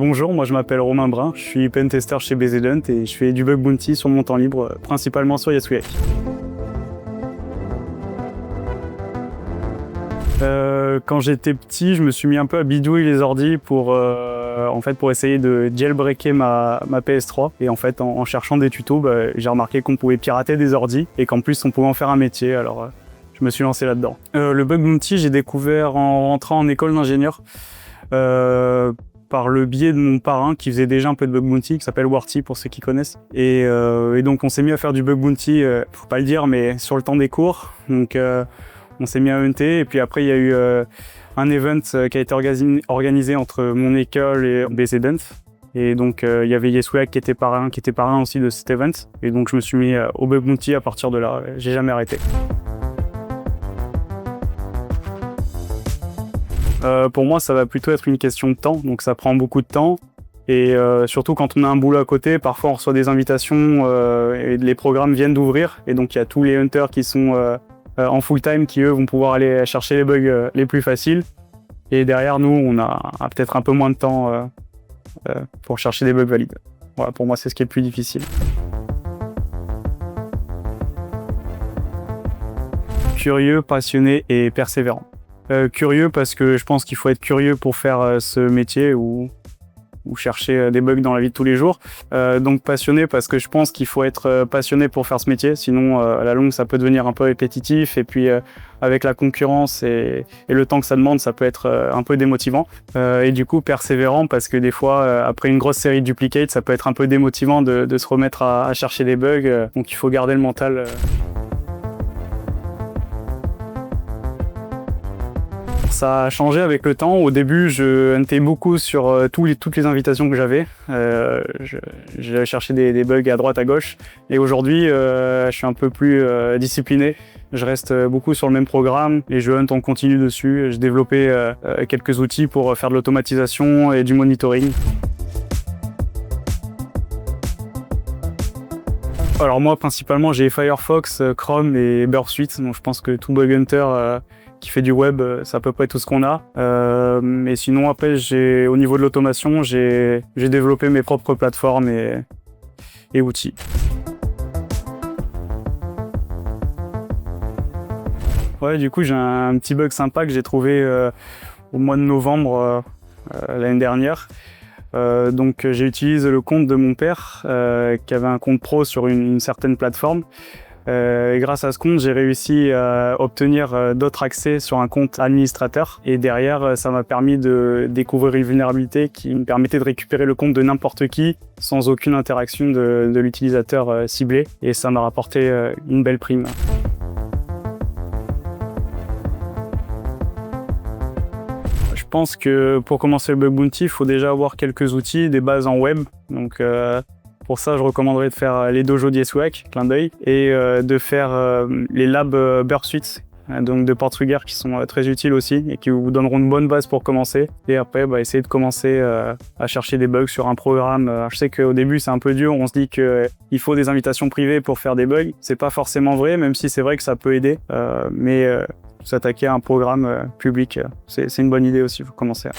Bonjour, moi je m'appelle Romain Brun, je suis pentester chez BZHunt et je fais du bug bounty sur mon temps libre, principalement sur Yasuyak. Quand j'étais petit, je me suis mis un peu à bidouiller les ordis pour essayer de jailbreaker ma PS3. Et en fait, en cherchant des tutos, j'ai remarqué qu'on pouvait pirater des ordis et qu'en plus on pouvait en faire un métier. Alors je me suis lancé là-dedans. Le bug bounty, j'ai découvert en rentrant en école d'ingénieur. Par le biais de mon parrain qui faisait déjà un peu de bug bounty, qui s'appelle Warty pour ceux qui connaissent. Et donc on s'est mis à faire du bug bounty, faut pas le dire, mais sur le temps des cours. Donc on s'est mis à hunter et puis après il y a eu un event qui a été organisé entre mon école et BZHunt. Et donc il y avait Yasuyak qui était parrain aussi de cet event. Et donc je me suis mis au bug bounty à partir de là, j'ai jamais arrêté. Pour moi, ça va plutôt être une question de temps, donc ça prend beaucoup de temps. Et surtout quand on a un boulot à côté, parfois on reçoit des invitations et les programmes viennent d'ouvrir. Et donc il y a tous les hunters qui sont en full-time qui, eux, vont pouvoir aller chercher les bugs les plus faciles. Et derrière, nous, on a peut-être un peu moins de temps pour chercher des bugs valides. Voilà, pour moi, c'est ce qui est le plus difficile. Curieux, passionné et persévérant. Curieux parce que je pense qu'il faut être curieux pour faire ce métier ou chercher des bugs dans la vie de tous les jours. Donc passionné parce que je pense qu'il faut être passionné pour faire ce métier, sinon à la longue ça peut devenir un peu répétitif et puis avec la concurrence et le temps que ça demande, ça peut être un peu démotivant. Et du coup persévérant parce que des fois après une grosse série de duplicates, ça peut être un peu démotivant de se remettre à chercher des bugs, donc il faut garder le mental. Ça a changé avec le temps. Au début, je huntais beaucoup sur toutes les invitations que j'avais. J'ai cherché des bugs à droite, à gauche. Et aujourd'hui, je suis un peu plus discipliné. Je reste beaucoup sur le même programme et je hunt en continu dessus. J'ai développé quelques outils pour faire de l'automatisation et du monitoring. Alors moi, principalement, j'ai Firefox, Chrome et Burp Suite. Donc je pense que tout bug hunter qui fait du web, c'est à peu près tout ce qu'on a. Mais sinon, après, au niveau de l'automation, j'ai développé mes propres plateformes et outils. Ouais, du coup, j'ai un petit bug sympa que j'ai trouvé au mois de novembre l'année dernière. Donc j'ai utilisé le compte de mon père qui avait un compte pro sur une certaine plateforme. Et grâce à ce compte, j'ai réussi à obtenir d'autres accès sur un compte administrateur. Et derrière, ça m'a permis de découvrir une vulnérabilité qui me permettait de récupérer le compte de n'importe qui sans aucune interaction de l'utilisateur ciblé. Et ça m'a rapporté une belle prime. Je pense que pour commencer le bug bounty, il faut déjà avoir quelques outils, des bases en web. Donc pour ça, je recommanderais de faire les dojos d'Yasuyak, clin d'œil, et de faire les labs Burp Suite, donc de Portrugger, qui sont très utiles aussi et qui vous donneront une bonne base pour commencer. Et après, essayez de commencer à chercher des bugs sur un programme. Je sais qu'au début, c'est un peu dur. On se dit qu'il faut des invitations privées pour faire des bugs. C'est pas forcément vrai, même si c'est vrai que ça peut aider. Mais s'attaquer à un programme public, c'est une bonne idée aussi pour commencer.